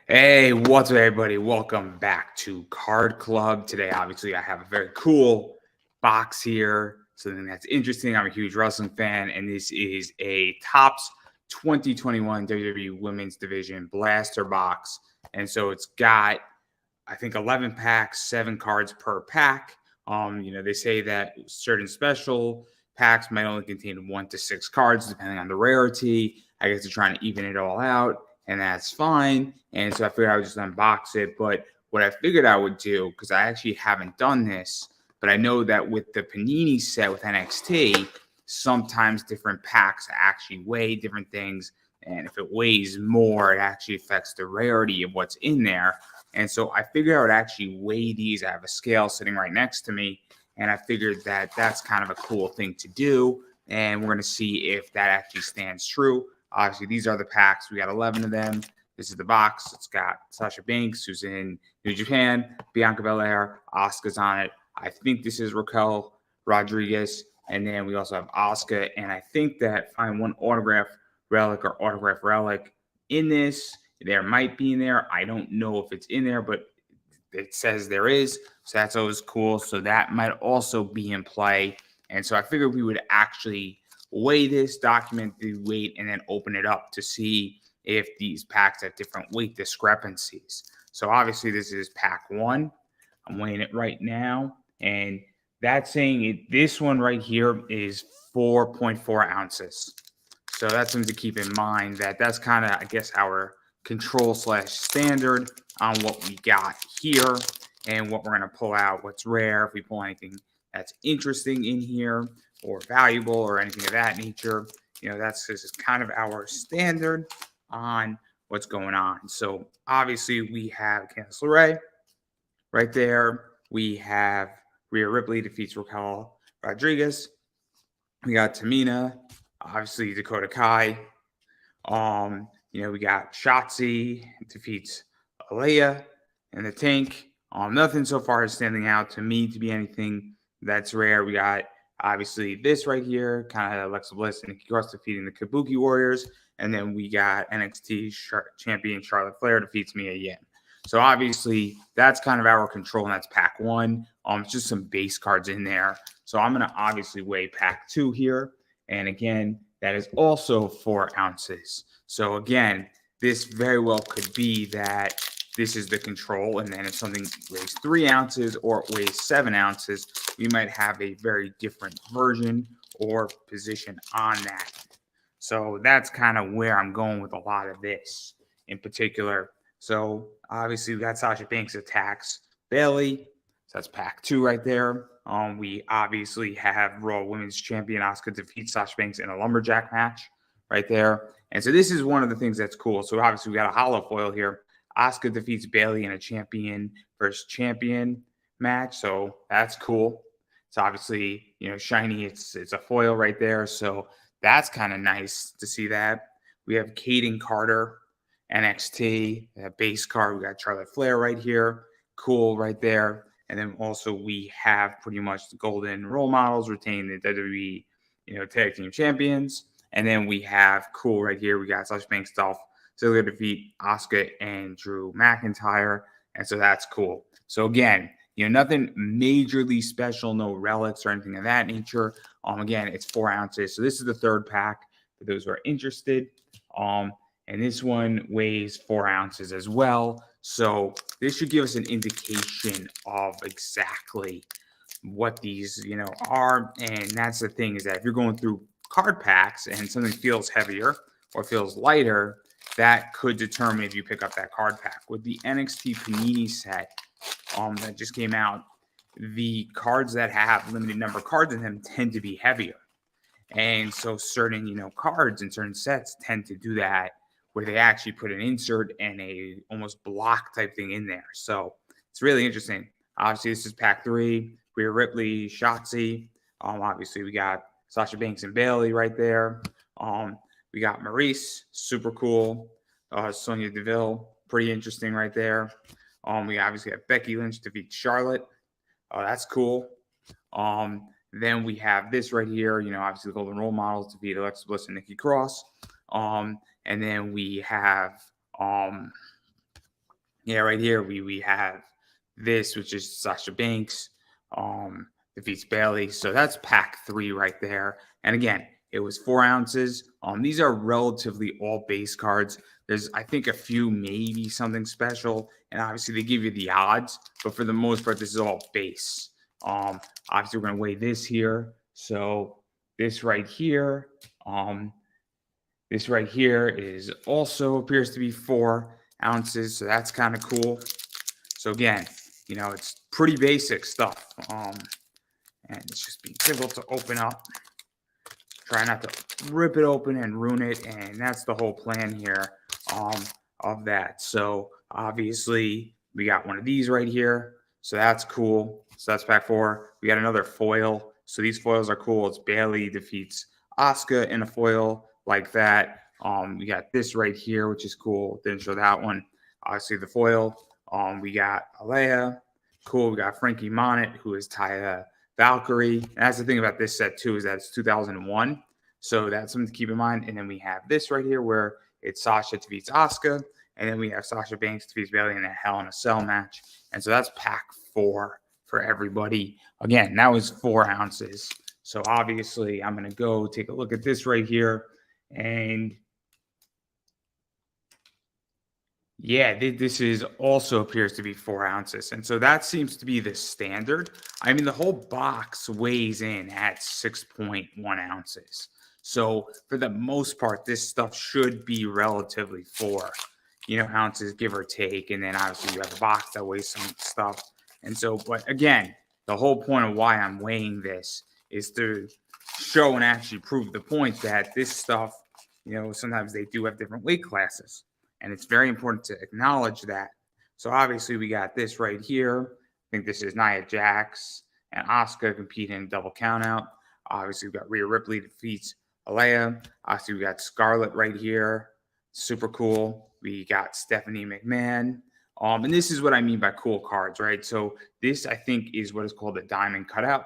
Hey, what's up, everybody? Welcome back to Card Club. Today, obviously, I have a very cool box here, something that's interesting. I'm a huge wrestling fan, and this is a Topps 2021 WWE Women's Division Blaster box. And so it's got, I think, 11 packs, 7 cards per pack. They say that certain special packs might only contain 1 to 6 cards, depending on the rarity. I guess they're trying to even it all out, and that's fine. And so I figured I would just unbox it. But what I figured I would do, because I actually haven't done this, but I know that with the Panini set with NXT, sometimes different packs actually weigh different things. And if it weighs more, it actually affects the rarity of what's in there. And so I figured I would actually weigh these. I have a scale sitting right next to me, and I figured that that's kind of a cool thing to do. And we're going to see if that actually stands true. Obviously, these are the packs. We got 11 of them. This is the box. It's got Sasha Banks, who's in New Japan, Bianca Belair, Asuka's on it. I think this is Raquel Rodriguez. And then we also have Asuka. And I think that find one autograph relic in this. There might be in there. I don't know if it's in there, but it says there is. So that's always cool. So that might also be in play. And so I figured we would actually weigh this, document the weight, and then open it up to see if these packs have different weight discrepancies. So obviously this is pack 1. I'm weighing it right now. And that's saying this one right here is 4.4 ounces. So that's something to keep in mind. That's kind of, I guess, our control/standard on what we got here and what we're going to pull out, what's rare, if we pull anything that's interesting in here or valuable or anything of that nature. This is kind of our standard on what's going on. So obviously we have Candice LeRae right there. We have Rhea Ripley defeats Raquel Rodriguez. We got Tamina, obviously Dakota Kai. We got Shotzi defeats Aliyah and the Tank. Nothing so far is standing out to me to be anything that's rare. We got obviously this right here, kind of Alexa Bliss and Nikki Cross defeating the Kabuki Warriors. And then we got NXT champion Charlotte Flair defeats Mia Yim. So obviously that's kind of our control, and that's pack 1. It's just some base cards in there. So I'm going to obviously weigh pack 2 here. And again, that is also 4 ounces. So again, this very well could be that this is the control, and then if something weighs 3 ounces or it weighs 7 ounces, we might have a very different version or position on that. So that's kind of where I'm going with a lot of this in particular. So obviously we got Sasha Banks attacks Bayley. So that's pack 2 right there. We obviously have Raw Women's Champion Asuka defeat Sasha Banks in a lumberjack match right there. And so this is one of the things that's cool. So obviously we got a hollow foil here. Asuka defeats Bayley in a champion versus champion match. So that's cool. It's obviously, shiny. It's a foil right there. So that's kind of nice to see that. We have Kaden Carter, NXT, base card. We got Charlotte Flair right here. Cool right there. And then also we have pretty much the golden role models retain the WWE, tag team champions. And then we have cool right here. We got Sasha Banks, Dolph Ziggler defeat Asuka and Drew McIntyre. And so that's cool. So again, nothing majorly special, no relics or anything of that nature. Again, it's 4 ounces. So this is the third pack for those who are interested. And this one weighs 4 ounces as well. So this should give us an indication of exactly what these, are. And that's the thing, is that if you're going through card packs and something feels heavier or feels lighter, that could determine if you pick up that card pack. With the NXT Panini set that just came out, the cards that have limited number of cards in them tend to be heavier. And so certain, cards and certain sets tend to do that, where they actually put an insert and a almost block type thing in there. So it's really interesting. Obviously, this is pack 3. Rhea Ripley, Shotzi. Obviously, we got Sasha Banks and Bayley right there. We got Maurice, super cool. Sonya Deville, pretty interesting right there. We obviously have Becky Lynch defeat Charlotte. That's cool. Then we have this right here, obviously the Golden Role Models defeat Alexa Bliss and Nikki Cross. And then we have Yeah, right here we have this, which is Sasha Banks, um, defeats Bailey. So that's pack three right there. And again, it was 4 ounces. These are relatively all base cards. There's, I think, a few maybe something special, and obviously they give you the odds, but for the most part, this is all base. Um, Obviously, we're gonna weigh this here. So this right here, um, this right here is also appears to be 4 ounces. So that's kind of cool. So again, it's pretty basic stuff. And it's just being difficult to open up. Try not to rip it open and ruin it. And that's the whole plan here um, of that. So obviously we got one of these right here. So that's cool. So that's pack four. We got another foil. So these foils are cool. It's Bailey defeats Asuka in a foil like that. We got this right here, which is cool. Didn't show that one. Obviously the foil. We got Alea. Cool. We got Frankie Monet, who is Taya Valkyrie. And that's the thing about this set too, is that it's 2001. So that's something to keep in mind. And then we have this right here where it's Sasha defeats Asuka. And then we have Sasha Banks defeats Bailey in a Hell in a Cell match. And so that's pack four for everybody. Again, that was 4 ounces. So obviously I'm going to go take a look at this right here. And yeah, this is also appears to be 4 ounces. And so that seems to be the standard. I mean, the whole box weighs in at 6.1 ounces. So for the most part, this stuff should be relatively 4 ounces, give or take. And then obviously you have a box that weighs some stuff. And so, but again, the whole point of why I'm weighing this is to show and actually prove the point that this stuff, sometimes they do have different weight classes. And it's very important to acknowledge that. So obviously we got this right here. I think this is Nia Jax and Asuka competing in double countout. Obviously we got Rhea Ripley defeats Alea. Obviously we got Scarlett right here. Super cool. We got Stephanie McMahon. And this is what I mean by cool cards, right? So this, I think, is what is called a diamond cutout.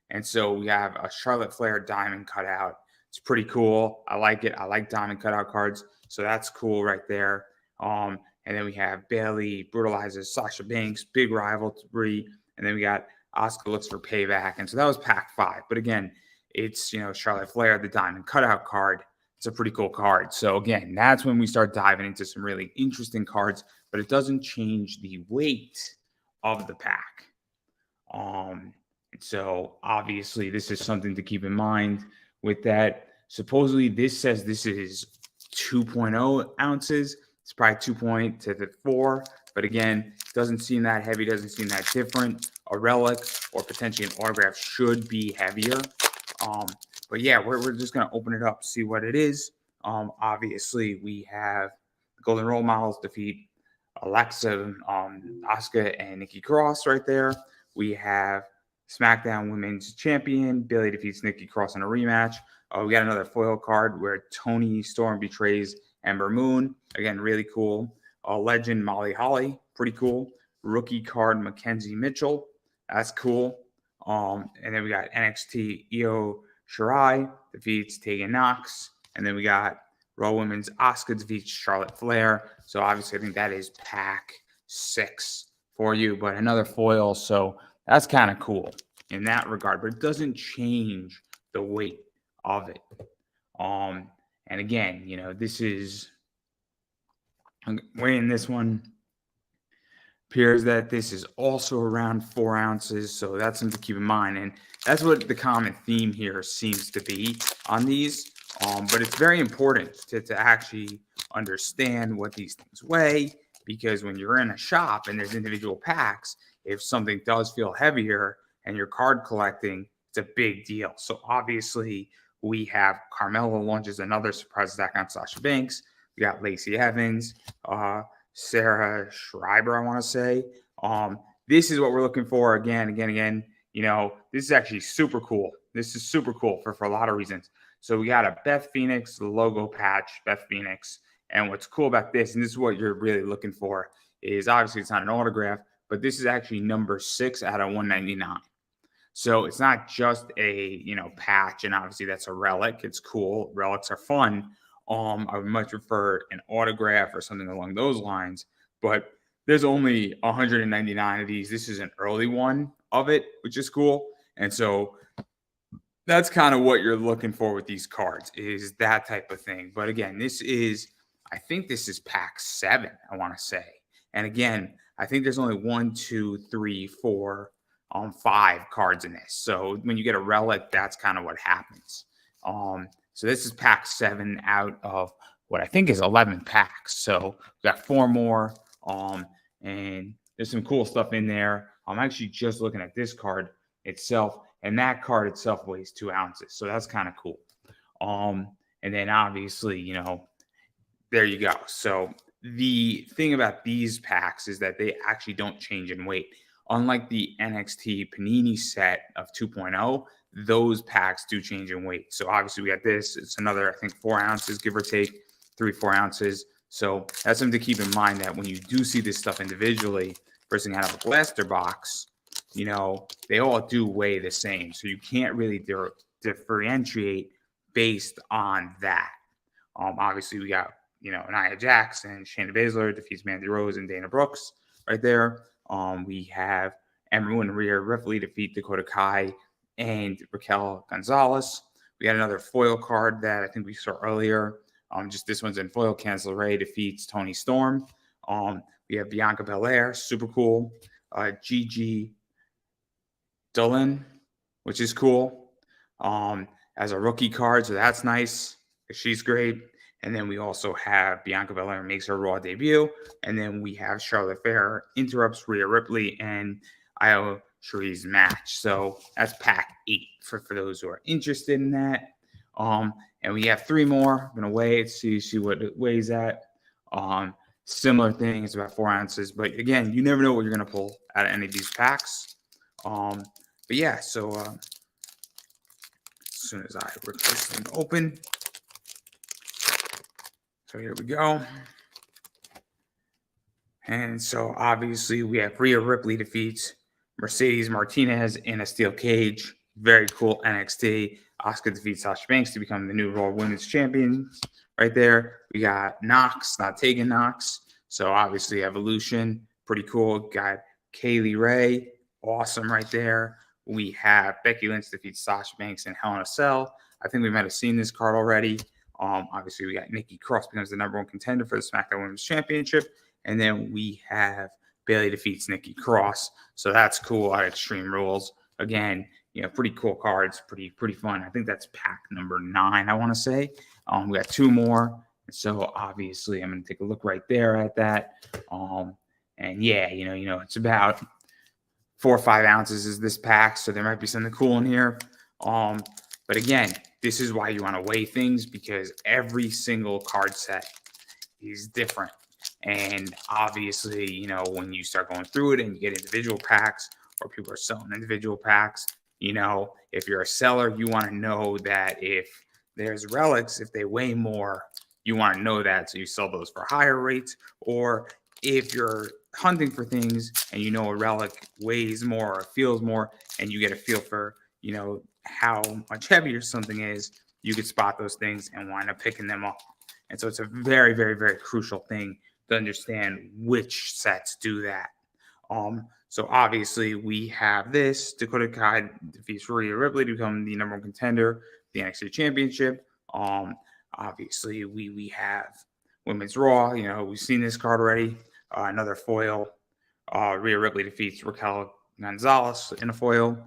And so we have a Charlotte Flair diamond cutout. It's pretty cool. I like it. I like diamond cutout cards. So that's cool right there. And then we have Bailey brutalizes Sasha Banks, big rivalry. And then we got Asuka looks for payback. And so that was pack five. But again, it's, Charlotte Flair, the diamond cutout card. It's a pretty cool card. So again, that's when we start diving into some really interesting cards, but it doesn't change the weight of the pack. So obviously this is something to keep in mind with that. Supposedly this says this is 2.0 ounces. It's probably 2.4, but again, doesn't seem that heavy, doesn't seem that different. A relic or potentially an autograph should be heavier. But yeah, we're just gonna open it up, see what it is. Obviously we have Golden Role Models defeat Alexa, Asuka, and Nikki Cross right there. We have SmackDown Women's Champion Bayley defeats Nikki Cross in a rematch. We got another foil card where Tony Storm betrays Ember Moon. Again, really cool. Legend Molly Holly, pretty cool. Rookie card Mackenzie Mitchell, that's cool. And then we got NXT Io Shirai defeats Tegan Knox. And then we got Raw Women's Asuka defeats Charlotte Flair. So obviously I think that is pack 6 for you, but another foil. So that's kind of cool in that regard, but it doesn't change the weight of it. And again, this is, I'm weighing this one. Appears that this is also around 4 ounces, so that's something to keep in mind. And that's what the common theme here seems to be on these. But it's very important to actually understand what these things weigh, because when you're in a shop and there's individual packs, if something does feel heavier and you're card collecting, it's a big deal. So obviously we have Carmella launches another surprise attack on Sasha Banks. We got Lacey Evans, Sarah Schreiber, I want to say. This is what we're looking for again. This is actually super cool. This is super cool for a lot of reasons. So we got a Beth Phoenix logo patch, Beth Phoenix. And what's cool about this, and this is what you're really looking for, is obviously it's not an autograph, but this is actually number 6 out of 199. So it's not just a, patch, and obviously that's a relic. It's cool. Relics are fun. I would much prefer an autograph or something along those lines. But there's only 199 of these. This is an early one of it, which is cool. And so that's kind of what you're looking for with these cards, is that type of thing. But again, I think this is pack 7, I want to say. And again, I think there's only 1, 2, 3, 4, 5 cards in this. So when you get a relic, that's kind of what happens. So this is pack 7 out of what I think is 11 packs. So we got 4 more. And there's some cool stuff in there. I'm actually just looking at this card itself, and that card itself weighs 2 ounces. So that's kind of cool. And then obviously, there you go. So the thing about these packs is that they actually don't change in weight. Unlike the NXT Panini set of 2.0, those packs do change in weight. So obviously we got this. It's another, I think, 4 ounces, give or take, 3-4 ounces. So that's something to keep in mind, that when you do see this stuff individually versus out of a blaster box, they all do weigh the same. So you can't really differentiate based on that. Obviously we got, Nia Jackson, Shayna Baszler defeats Mandy Rose and Dana Brooks right there. We have Emma and Rhea Ripley defeat Dakota Kai and Raquel Gonzalez. We got another foil card that I think we saw earlier. Just this one's in foil. Candice LeRae defeats Toni Storm. We have Bianca Belair, super cool. Gigi Dolan, which is cool, as a rookie card, so that's nice. She's great. And then we also have Bianca Belair makes her Raw debut. And then we have Charlotte Flair interrupts Rhea Ripley and Io Shirai's match. So that's pack 8 for those who are interested in that. And we have 3 more. I'm going to weigh it, see what it weighs at. Similar thing, it's about 4 ounces. But again, you never know what you're going to pull out of any of these packs. But yeah, so as soon as I rip this thing open. So here we go. And so obviously we have Rhea Ripley defeats Mercedes Martinez in a steel cage. Very cool NXT. Asuka defeats Sasha Banks to become the new Raw Women's Champions right there. We got Nox, not taking Nox. So obviously Evolution, pretty cool. Got Kaylee Ray, awesome right there. We have Becky Lynch defeats Sasha Banks in Hell in a Cell. I think we might have seen this card already. Obviously, we got Nikki Cross becomes the #1 contender for the SmackDown Women's Championship. And then we have Bayley defeats Nikki Cross. So that's cool at Extreme Rules. Again, pretty cool cards, pretty fun. I think that's pack number 9, I want to say. We got 2 more. So obviously, I'm going to take a look right there at that. And yeah, it's about 4 or 5 ounces is this pack. So there might be something cool in here. But again, this is why you want to weigh things, because every single card set is different. And obviously, when you start going through it and you get individual packs, or people are selling individual packs, if you're a seller, you want to know that if there's relics, if they weigh more, you want to know that. So you sell those for higher rates. Or if you're hunting for things and a relic weighs more or feels more, and you get a feel for, how much heavier something is, you could spot those things and wind up picking them up. And so it's a very, very, very crucial thing to understand which sets do that. So obviously we have this. Dakota Kai defeats Rhea Ripley to become the #1 contender, the NXT Championship. Obviously we have Women's Raw. We've seen this card already. Another foil. Rhea Ripley defeats Raquel Gonzalez in a foil.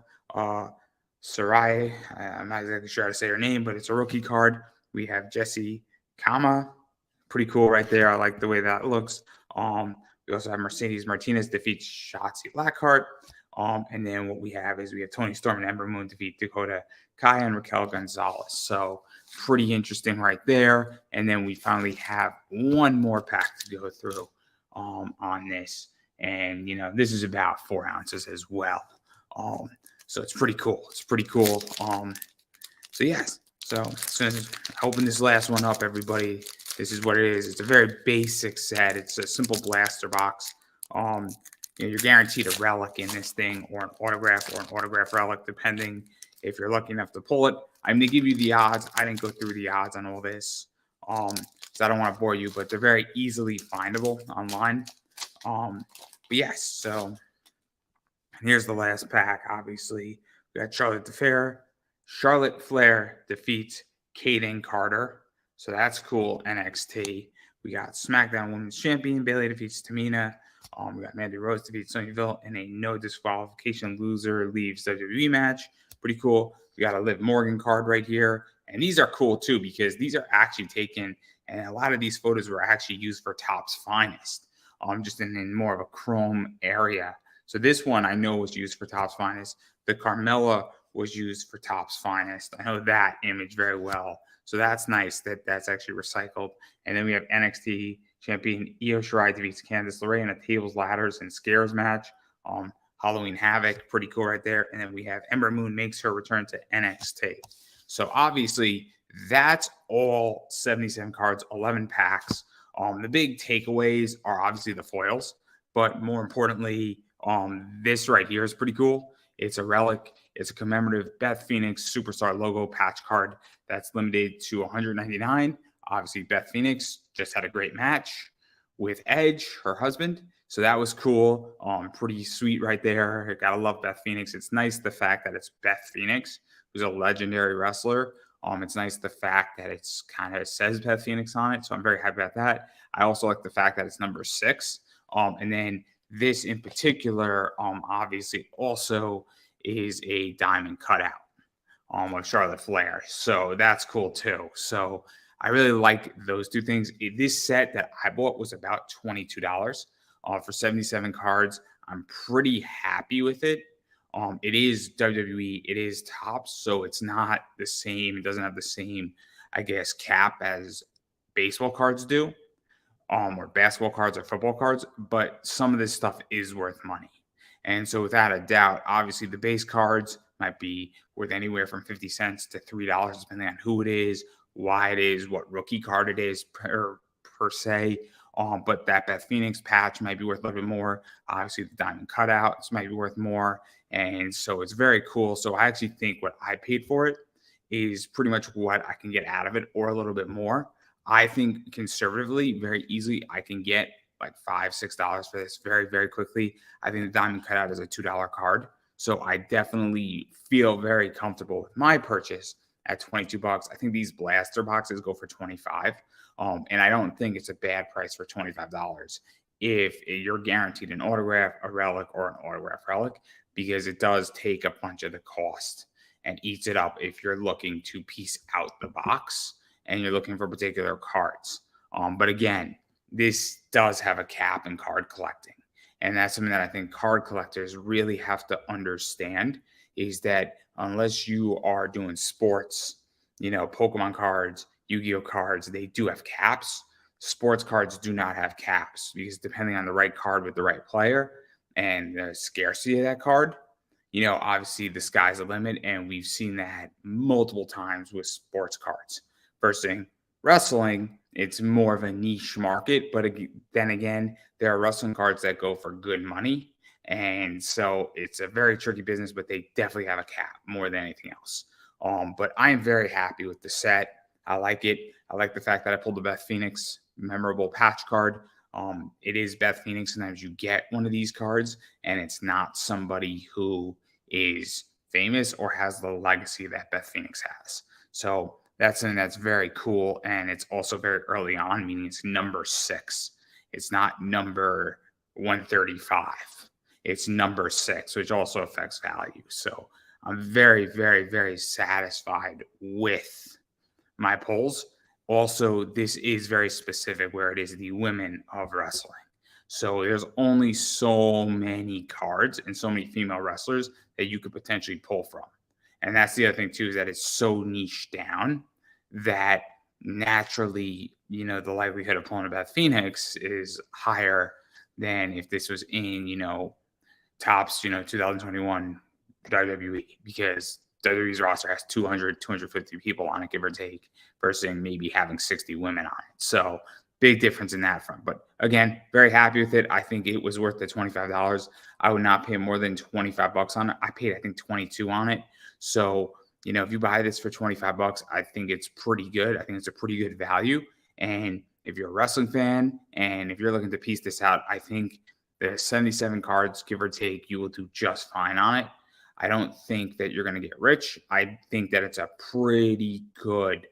Sarai, I'm not exactly sure how to say her name, but it's a rookie card. We have Jessie Kama. Pretty cool right there. I like the way that looks. We also have Mercedes Martinez defeats Shotzi Blackheart. And then what we have is we have Toni Storm and Ember Moon defeat Dakota Kai and Raquel Gonzalez. So pretty interesting right there. And then we finally have 1 more pack to go through on this. And, this is about 4 ounces as well. So it's pretty cool. So yes. So as soon as I open this last one up, everybody, this is what it is. It's a very basic set. It's a simple blaster box. You're guaranteed a relic in this thing, or an autograph relic, depending if you're lucky enough to pull it. I'm going to give you the odds. I didn't go through the odds on all this, so I don't want to bore you, but they're very easily findable online. But yes, so here's the last pack. Obviously, we got Charlotte Flair defeats Kaden Carter. So that's cool. NXT. We got SmackDown Women's Champion Bayley defeats Tamina. We got Mandy Rose defeats Sonya Deville in a no disqualification loser leaves WWE match. Pretty cool. We got a Liv Morgan card right here. And these are cool too because these are actually taken, and a lot of these photos were actually used for Topps Finest, just in more of a chrome area. So this one I know was used for Topps Finest. The Carmella was used for Topps Finest. I know that image very well. So that's nice that that's actually recycled. And then we have NXT champion Io Shirai defeats Candice LeRae in a tables, ladders, and scares match. Halloween Havoc, pretty cool right there. And then we have Ember Moon makes her return to NXT. So obviously that's all 77 cards, 11 packs. The big takeaways are obviously the foils, but more importantly, this right here is pretty cool. It's a relic. It's a commemorative Beth Phoenix Superstar logo patch card that's limited to 199. Obviously, Beth Phoenix just had a great match with Edge, her husband. So that was cool. Pretty sweet right there. Gotta love Beth Phoenix. It's nice the fact that it's Beth Phoenix, who's a legendary wrestler. It's nice the fact that it's kind of says Beth Phoenix on it. So I'm very happy about that. I also like the fact that it's number 6. And then this in particular, obviously also is a diamond cutout of Charlotte Flair. So that's cool too. So I really like those two things. This set that I bought was about $22 for 77 cards. I'm pretty happy with it. It is WWE, it is Topps, so it's not the same. It doesn't have the same, I guess, cap as baseball cards do, or basketball cards or football cards, but some of this stuff is worth money. And so without a doubt, obviously the base cards might be worth anywhere from 50 cents to $3, depending on who it is, why it is, what rookie card it is per se. But that Beth Phoenix patch might be worth a little bit more. Obviously, the diamond cutouts might be worth more. And so it's very cool. So I actually think what I paid for it is pretty much what I can get out of it or a little bit more. I think conservatively, very easily, I can get like $5, $6 for this very, very quickly. I think the diamond cutout is a $2 card. So I definitely feel very comfortable with my purchase at 22 bucks. I think these blaster boxes go for 25. And I don't think it's a bad price for $25 if you're guaranteed an autograph, a relic, or an autograph relic, because it does take a bunch of the cost and eats it up if you're looking to piece out the box and you're looking for particular cards. But again, this does have a cap in card collecting. And that's something that I think card collectors really have to understand, is that unless you are doing sports, Pokemon cards, Yu-Gi-Oh cards, they do have caps. Sports cards do not have caps because depending on the right card with the right player and the scarcity of that card, obviously the sky's the limit. And we've seen that multiple times with sports cards. First thing, wrestling, it's more of a niche market. But then again, there are wrestling cards that go for good money. And so it's a very tricky business, but they definitely have a cap more than anything else. But I am very happy with the set. I like it. I like the fact that I pulled the Beth Phoenix memorable patch card. It is Beth Phoenix. Sometimes you get one of these cards and it's not somebody who is famous or has the legacy that Beth Phoenix has. So that's something that's very cool. And it's also very early on, meaning it's number 6. It's not number 135. It's number 6, which also affects value. So I'm very, very, very satisfied with my polls. Also, this is very specific where it is the women of wrestling. So there's only so many cards and so many female wrestlers that you could potentially pull from. And that's the other thing too, is that it's so niche down that naturally, the likelihood of pulling a Beth Phoenix is higher than if this was in, Topps, 2021 WWE, because WWE's roster has 200, 250 people on it, give or take, versus maybe having 60 women on it. So big difference in that front. But again, very happy with it. I think it was worth the $25. I would not pay more than 25 bucks on it. I paid, I think, 22 on it. So, if you buy this for 25 bucks, I think it's pretty good. I think it's a pretty good value. And if you're a wrestling fan and if you're looking to piece this out, I think the 77 cards, give or take, you will do just fine on it. I don't think that you're going to get rich. I think that it's a pretty good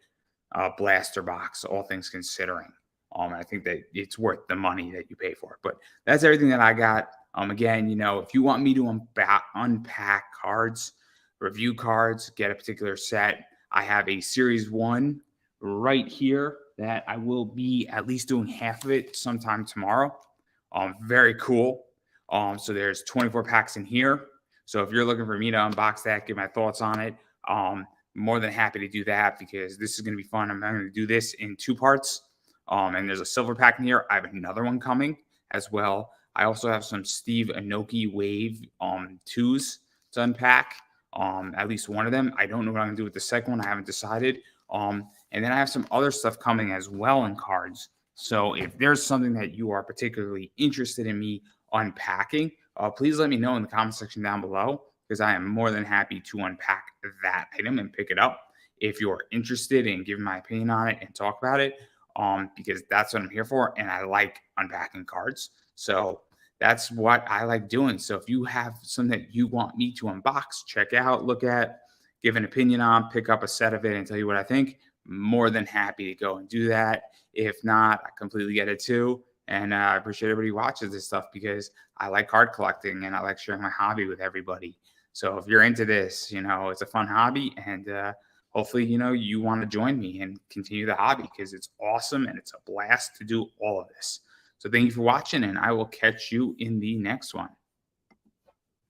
blaster box, all things considering. I think that it's worth the money that you pay for it. But that's everything that I got. Again, if you want me to unpack cards, review cards, get a particular set, I have a series one right here that I will be at least doing half of it sometime tomorrow. Very cool. So there's 24 packs in here. So if you're looking for me to unbox that, give my thoughts on it, more than happy to do that because this is going to be fun. I'm going to do this in two parts. And there's a silver pack in here. I have another one coming as well. I also have some Steve Aoki Wave twos to unpack. At least one of them. I don't know what I'm going to do with the second one. I haven't decided. And then I have some other stuff coming as well in cards. So if there's something that you are particularly interested in me unpacking, please let me know in the comment section down below because I am more than happy to unpack that item and pick it up if you're interested in giving my opinion on it and talk about it, because that's what I'm here for. And I like unpacking cards. So that's what I like doing. So if you have something that you want me to unbox, check out, look at, give an opinion on, pick up a set of it and tell you what I think, more than happy to go and do that. If not, I completely get it too. And I appreciate everybody who watches this stuff because I like card collecting and I like sharing my hobby with everybody. So if you're into this, it's a fun hobby and hopefully, you want to join me and continue the hobby because it's awesome and it's a blast to do all of this. So thank you for watching and I will catch you in the next one.